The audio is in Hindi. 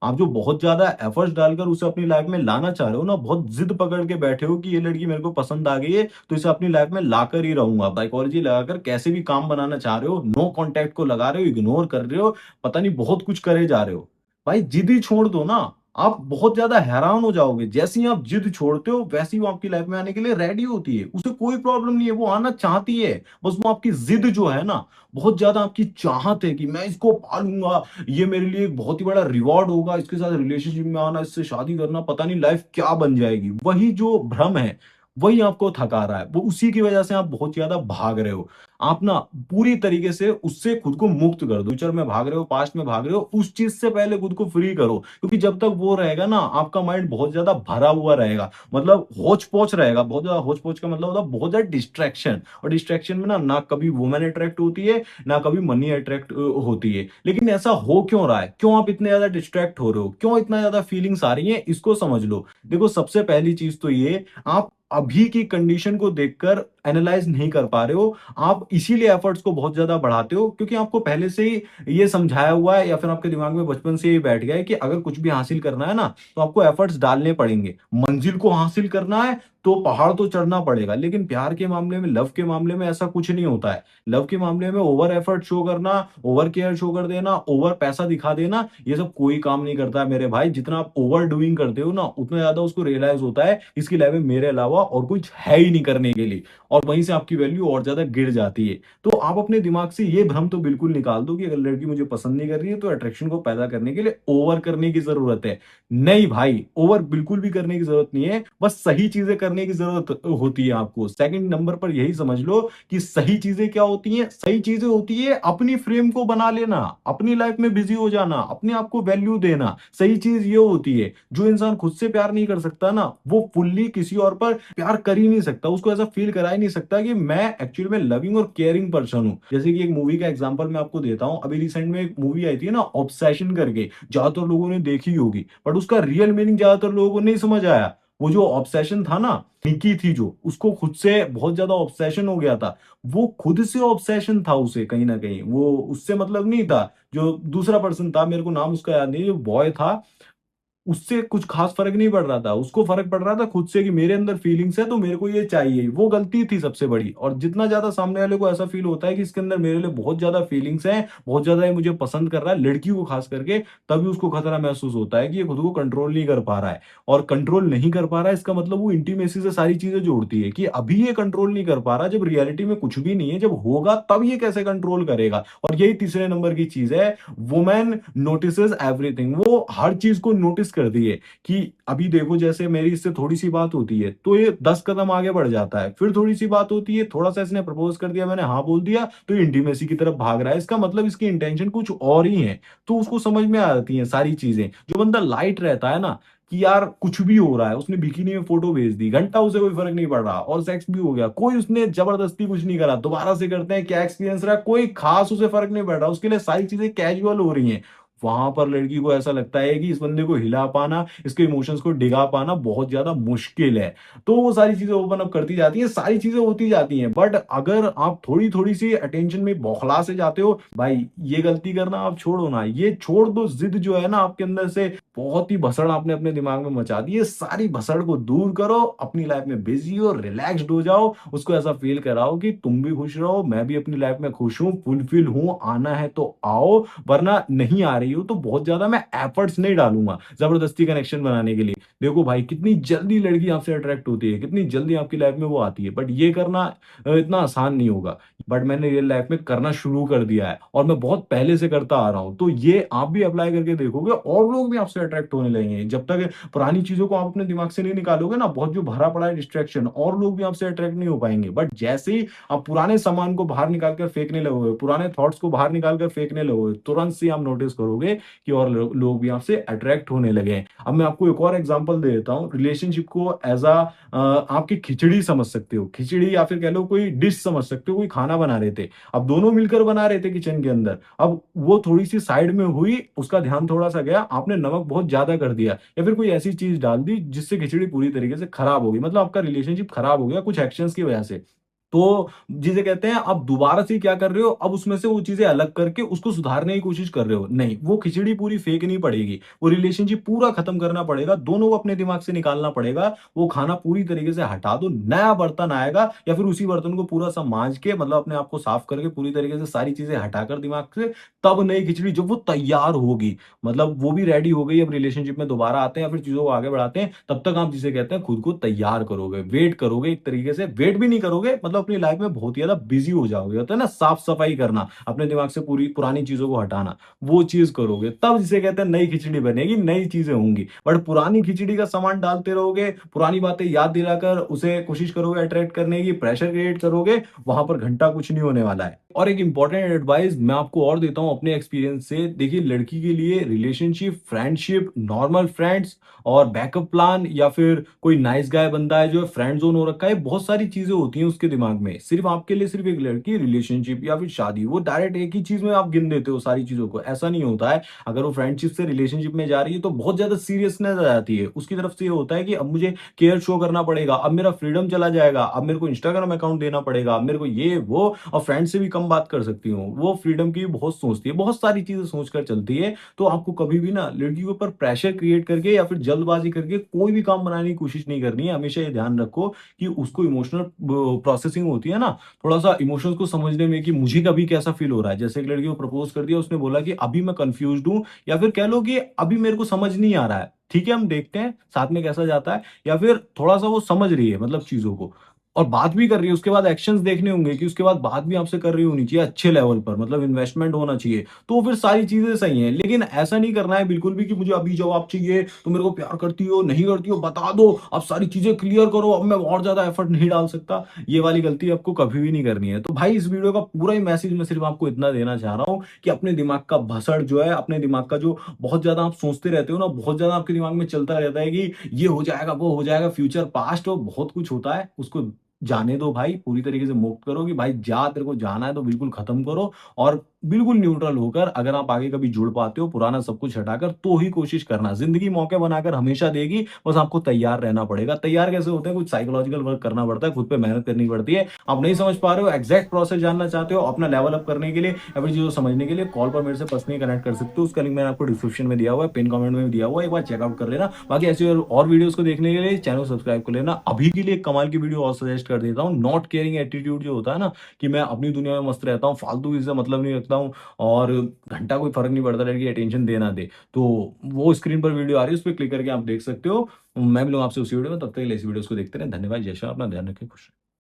आप जो बहुत ज़्यादा एफर्ट्स डालकर उसे अपनी लाइफ में लाना चाह रहे हो ना, बहुत ज़िद पकड़ के बैठे हो कि ये लड़की मेरे को पसंद आ गई है, तो इसे अपनी लाइफ में लाकर ही रहूँगा। साइकोलॉजी लगाकर कैसे भी काम बनाना चाह रहे हो, नो कॉन्टैक्ट को लगा रहे हो, इग्नोर कर रहे हो, पता नहीं बहुत कुछ करे जा रहे हो। भाई जिद ही छोड़ दो ना, आप बहुत ज़्यादा हैरान हो जाओगे। जैसे ही आप जिद छोड़ते हो, वैसे ही वो आपकी लाइफ में आने के लिए रेडी होती है। उसे कोई प्रॉब्लम नहीं है, वो आना चाहती है। बस वो आपकी जिद जो है ना, बहुत ज़्यादा आपकी चाहत है कि मैं इसको पालूँगा, ये मेरे लिए एक बहुत ही बड़ा रिवॉर्ड होगा, इसके साथ रिलेशनशिप में आना, इससे शादी करना, पता नहीं लाइफ क्या बन जाएगी। वही जो भ्रम है, वही आपको थका रहा है। वो उसी की वजह से आप बहुत ज़्यादा भाग रहे हो। आप ना पूरी तरीके से उससे खुद को मुक्त कर दो। फ्यूचर में भाग रहे हो, पास्ट में भाग रहे हो, उस चीज़ से पहले खुद को फ्री करो। क्योंकि जब तक वो रहेगा ना, आपका माइंड बहुत ज़्यादा भरा हुआ रहेगा। मतलब होच-पोच रहेगा। बहुत ज़्यादा होच-पोच का मतलब होता है बहुत ज़्यादा डिस्ट्रैक्शन, और डिस्ट्रैक्शन में ना कभी वुमन अट्रैक्ट होती है, ना कभी मनी अट्रैक्ट होती है। लेकिन ऐसा हो क्यों रहा है? क्यों आप इतने ज़्यादा डिस्ट्रैक्ट हो रहे हो? क्यों इतना ज़्यादा फीलिंग्स आ रही हैं? इसको समझ लो। देखो, सबसे पहली चीज़ तो ये, आप अभी की कंडीशन को देखकर एनालाइज़ नहीं कर पा रहे हो। आप इसीलिए एफर्ट्स को बहुत ज़्यादा बढ़ाते हो, क्योंकि आपको पहले से ही ये समझाया हुआ है, या फिर आपके दिमाग में बचपन से ही बैठ गया है कि अगर कुछ भी हासिल करना है ना, तो आपको एफर्ट्स डालने पड़ेंगे। मंजिल को हासिल करना है, तो पहाड़ तो चढ़ना पड़ेगा। लेकिन प्यार के मामले में, लव के मामले में ऐसा कुछ नहीं होता है। लव के मामले में ओवर एफर्ट शो करना, ओवर केयर शो कर देना, ओवर पैसा दिखा देना, ये सब कोई काम नहीं करता है मेरे भाई। जितना आप ओवर डूइंग करते हो ना, उतना ज़्यादा उसको रियलाइज़ होता है, इसकी लाइफ में मेरे अलावा और कुछ है ही नहीं करने के लिए। और वहीं से आपकी वैल्यू और ज़्यादा गिर जाती है। तो आप अपने दिमाग से ये भ्रम तो बिल्कुल निकाल दो कि अगर लड़की मुझे पसंद नहीं कर रही है, तो अट्रैक्शन को पैदा करने के लिए ओवर करने की ज़रूरत है। नहीं भाई, ओवर बिल्कुल भी करने की ज़रूरत नहीं है, बस सही चीज़ें करने की ज़रूरत होती है आपको। सेकंड नंबर पर यही समझ लो कि सही चीज़ें क्या होती हैं? सही चीज़ें होती है अपनी फ्रेम को बना लेना, अपनी लाइफ में बिज़ी हो जाना, अपने आप को वैल्यू देना। सही चीज़ ये होती है, जो इंसान खुद से प्यार नहीं कर सकता ना, वो फुल्ली किसी और पर प्यार कर ही नहीं सकता। उसको ऐसा फील करा ही नहीं सकता कि मैं एक्चुअली में लविंग और केयरिंग पर्सन हूँ। जैसे कि एक मूवी का एग्जांपल मैं आपको देता हूँ। अभी रिसेंट में एक मूवी आई थी ना, ऑब्सेशन करके, ज़्यादातर लोगों ने देखी होगी, बट उसका रियल मीनिंग ज़्यादातर लोगों को नहीं समझ आया। वो जो ऑब्सेशन था ना, निकी थी जो, उसको खुद से बहुत ज़्यादा ऑब्सेशन हो गया था। वो खुद से ऑब्सेशन था उसे, कहीं न कहीं। वो उससे मतलब नहीं था, जो दूसरा पर्सन था, मेरे को नाम उसका याद नहीं, जो बॉय था, उससे कुछ ख़ास फ़र्क नहीं पड़ रहा था। उसको फ़र्क पड़ रहा था खुद से कि मेरे अंदर फीलिंग्स है, तो मेरे को ये चाहिए। वो गलती थी सबसे बड़ी। और जितना ज़्यादा सामने वाले को ऐसा फ़ील होता है कि इसके अंदर मेरे लिए बहुत ज़्यादा फीलिंग्स हैं, बहुत ज़्यादा ये मुझे पसंद कर रहा है, लड़की को ख़ास करके, तभी उसको खतरा महसूस होता है कि ये खुद को कंट्रोल नहीं कर पा रहा है। और कंट्रोल नहीं कर पा रहा है, इसका मतलब वो इंटीमेसी से सारी चीज़ें जोड़ती है कि अभी ये कंट्रोल नहीं कर पा रहा, जब रियलिटी में कुछ भी नहीं है, जब होगा तब ये कैसे कंट्रोल करेगा। और यही तीसरे नंबर की चीज़ है, वुमेन नोटिसेस एवरीथिंग। वो हर चीज़ को नोटिस करती है। कि अभी देखो, जैसे मेरी इससे थोड़ी-सी बात होती है, तो ये 10 कदम आगे बढ़ जाता है। फिर थोड़ी-सी बात होती है, थोड़ा-सा इसने प्रपोज़ कर दिया, मैंने हाँ बोल दिया, तो ये इंटीमेसी की तरफ भाग रहा है। इसका मतलब इसकी इंटेंशन कुछ और ही है। तो उसको समझ में आ जाती हैं सारी चीज़ें। जो बंदा लाइट रहता है ना, कि यार कुछ भी हो रहा है, उसने बिकिनी में फ़ोटो भेज दी, घंटा उसे कोई फ़र्क नहीं पड़ रहा, और सेक्स भी हो गया, कोई उसने ज़बरदस्ती कुछ नहीं करा, दोबारा से करते हैं, क्या एक्सपीरियंस रहा, कोई ख़ास उसे फ़र्क नहीं पड़ रहा, उसके लिए सारी चीज़ें कैजुअल हो रही हैं। वहाँ पर लड़की को ऐसा लगता है कि इस बंदे को हिला पाना, इसके इमोशंस को डिगा पाना बहुत ज़्यादा मुश्किल है। तो वो सारी चीज़ें ओपन अप करती जाती हैं, सारी चीज़ें होती जाती हैं। बट अगर आप थोड़ी-थोड़ी सी अटेंशन में बौखला से जाते हो, भाई ये गलती करना आप छोड़ो ना, ये छोड़ दो। ज़िद जो है ना आपके अंदर से, बहुत ही भसड़ आपने अपने दिमाग में मचा दी है। सारी भसड़ को दूर करो, अपनी लाइफ में बिज़ी हो, रिलैक्स्ड हो जाओ, उसको ऐसा फ़ील कराओ कि तुम भी खुश रहो, मैं भी अपनी लाइफ में खुश हूँ, फुलफिल हूँ, आना है तो आओ, वरना नहीं आ रही हो तो बहुत ज़्यादा मैं एफर्ट्स नहीं डालूँगा ज़बरदस्ती कनेक्शन बनाने के लिए। देखो भाई, कितनी जल्दी लड़की आपसे अट्रैक्ट होती है, कितनी जल्दी आपकी लाइफ में वो आती है, बट ये करना इतना आसान नहीं होगा। बट मैंने रियल लाइफ में करना शुरू कर दिया है, और मैं बहुत पहले से करता आ रहा हूँ। तो ये आप भी अप्लाई करके देखोगे, और लोग भी आपसे अट्रैक्ट होने लगेंगे। जब तक पुरानी चीज़ों को आप अपने दिमाग से नहीं निकालोगे ना, बहुत जो भरा पड़ा है डिस्ट्रैक्शन, और लोग भी आपसे अट्रैक्ट नहीं हो पाएँगे। बट जैसे ही आप पुराने सामान को बाहर निकाल कर फेंकने लगोगे, पुराने थॉट्स को बाहर निकाल कर फेंकने लगोगे, तुरंत से आप नोटिस करोगे कि और लोग भी आपसे अट्रैक्ट होने लगे हैं। अब मैं आपको एक और एग्जांपल दे देता हूँ। रिलेशनशिप को एज़ आपकी खिचड़ी समझ सकते हो। खिचड़ी, या फिर कह लो कोई डिश समझ सकते हो, कोई खाना बना रहे थे। अब दोनों मिलकर बना रहे थे किचन के अंदर। अब वो थोड़ी-सी साइड में हुई, उसका ध्यान थोड़ा-सा गया, आपने नमक बहुत ज़्यादा कर दिया, या फिर कोई ऐसी चीज़ डाल दी जिससे खिचड़ी पूरी तरीके से खराब हो गई। मतलब आपका रिलेशनशिप खराब हो गया कुछ एक्शंस की वजह से। तो जिसे कहते हैं आप दोबारा से क्या कर रहे हो, अब उसमें से वो चीज़ें अलग करके उसको सुधारने की कोशिश कर रहे हो। नहीं, वो खिचड़ी पूरी फेंकनी पड़ेगी। वो रिलेशनशिप पूरा खत्म करना पड़ेगा, दोनों को अपने दिमाग से निकालना पड़ेगा। वो खाना पूरी तरीके से हटा दो, नया बर्तन आएगा या फिर उसी बर्तन को पूरा-सा माँज के मतलब अपने आप को साफ करके पूरी तरीके से सारी चीज़ें हटाकर दिमाग से, तब नई खिचड़ी जब वो तैयार होगी, मतलब वो भी रेडी हो गई, अब रिलेशनशिप में दोबारा आते हैं या फिर चीज़ों को आगे बढ़ाते हैं, तब तक आप जिसे कहते हैं खुद को तैयार करोगे, वेट करोगे एक तरीके से, वेट भी नहीं करोगे मतलब अपनी लाइफ में बहुत ही ज़्यादा बिज़ी हो जाओगे। होता है ना साफ-सफाई करना, अपने दिमाग से पूरी पुरानी चीज़ों को हटाना, वो चीज़ करोगे, तब जिसे कहते हैं नई खिचड़ी बनेगी, नई चीज़ें होंगी। बट पुरानी खिचड़ी का सामान डालते रहोगे, पुरानी बातें याद दिलाकर उसे कोशिश करोगे अट्रैक्ट करने की, प्रेशर क्रिएट करोगे, वहाँ पर घंटा कुछ नहीं होने वाला है। और एक इंपॉर्टेंट एडवाइस मैं आपको और देता हूँ अपने एक्सपीरियंस से, देखिए लड़की के लिए रिलेशनशिप, फ्रेंडशिप, नॉर्मल फ्रेंड्स और बैकअप प्लान या फिर कोई नाइस गाय बंदा है जो फ्रेंड जोन हो रखा है, बहुत सारी चीजें होती हैं उसके दिमाग में। सिर्फ आपके लिए सिर्फ एक लड़की, रिलेशनशिप या फिर शादी, वो डायरेक्ट एक ही चीज में आप गिन देते हो सारी चीजों को, ऐसा नहीं होता है। अगर वो फ्रेंडशिप से रिलेशनशिप में जा रही है तो बहुत ज्यादा सीरियसनेस आ जाती है उसकी तरफ से। ये होता है कि अब मुझे केयर शो करना पड़ेगा, अब मेरा फ्रीडम चला जाएगा, अब मेरे को इंस्टाग्राम अकाउंट देना पड़ेगा, अब मेरे को ये वो, और फ्रेंड से भी कम बात कर सकती हूँ। वो फ्रीडम की बहुत सोचती है, बहुत सारी चीजें सोचकर चलती है। तो आपको कभी भी ना लड़की के ऊपर प्रेशर क्रिएट करके या फिर जल्दबाजी करके कोई भी काम बनाने की कोशिश नहीं करनी है। हमेशा ये ध्यान रखो कि उसको इमोशनल प्रोसेसिंग होती है ना, थोड़ा सा इमोशंस को समझने में कि मुझे कभी कैसा फील हो रहा है। जैसे एक लड़की को प्रपोज कर दिया, उसने बोला कि अभी मैं कंफ्यूज्ड हूँ, या फिर कह लो कि अभी मेरे को समझ नहीं आ रहा है, ठीक है हम देखते हैं साथ में कैसा जाता है। या फिर थोड़ा सा वो समझ रही है मतलब चीजों को और बात भी कर रही है, उसके बाद एक्शंस देखने होंगे कि उसके बाद बात भी आपसे कर रही होनी चाहिए अच्छे लेवल पर, मतलब इन्वेस्टमेंट होना चाहिए, तो फिर सारी चीजें सही हैं। लेकिन ऐसा नहीं करना है बिल्कुल भी कि मुझे अभी जवाब चाहिए, तो मेरे को प्यार करती हो नहीं करती हो बता दो, अब सारी चीजें क्लियर करो, अब मैं और ज्यादा एफर्ट नहीं डाल सकता। ये वाली गलती आपको कभी भी नहीं करनी है। तो भाई इस वीडियो का पूरा ही मैसेज मैं सिर्फ आपको इतना देना चाह रहा हूँ कि अपने दिमाग का भसड़ जो है, अपने दिमाग का जो बहुत ज्यादा आप सोचते रहते हो ना, बहुत ज्यादा आपके दिमाग में चलता रहता है कि ये हो जाएगा वो हो जाएगा, फ्यूचर पास्ट हो, बहुत कुछ होता है, उसको जाने दो भाई, पूरी तरीके से मुक्त करो कि भाई जा, तेरे को जाना है तो बिल्कुल खत्म करो। और बिल्कुल न्यूट्रल होकर अगर आप आगे कभी जुड़ पाते हो, पुराना सब कुछ हटाकर, तो ही कोशिश करना। जिंदगी मौके बनाकर हमेशा देगी, बस आपको तैयार रहना पड़ेगा। तैयार कैसे होते हैं, कुछ साइकोलॉजिकल वर्क करना पड़ता है, खुद पे मेहनत करनी पड़ती है। आप नहीं समझ पा रहे हो, एग्जैक्ट प्रोसेस जानना चाहते हो अपना लेवल अप करने के लिए या फिर चीजों समझने के लिए, कॉल पर मेरे से पर्सनली कनेक्ट कर सकते हो। उसका लिंक मैंने आपको डिस्क्रिप्शन में दिया हुआ है, पिन कमेंट में भी दिया हुआ है, एक बार चेकआउट कर लेना। बाकी ऐसे और वीडियोस को देखने के लिए चैनल को सब्सक्राइब कर लेना। अभी के लिए एक कमाल की वीडियो और सजेस्ट कर देता हूँ, नॉट केयरिंग एटीट्यूड जो होता है ना, कि मैं अपनी दुनिया में मस्त रहता हूँ, फालतू इससे मतलब नहीं रखता हूँ और घंटा कोई फर्क नहीं पड़ता लड़की अटेंशन दे ना दे, तो वो स्क्रीन पर वीडियो आ रही है, उस पर क्लिक करके आप देख सकते हो। मैं मिलूंगा आपसे उसी वीडियो में, तब तक के लिए इस वीडियो को देखते रहें। धन्यवाद, जय श्री राम, अपना ध्यान रखें, खुश रहें।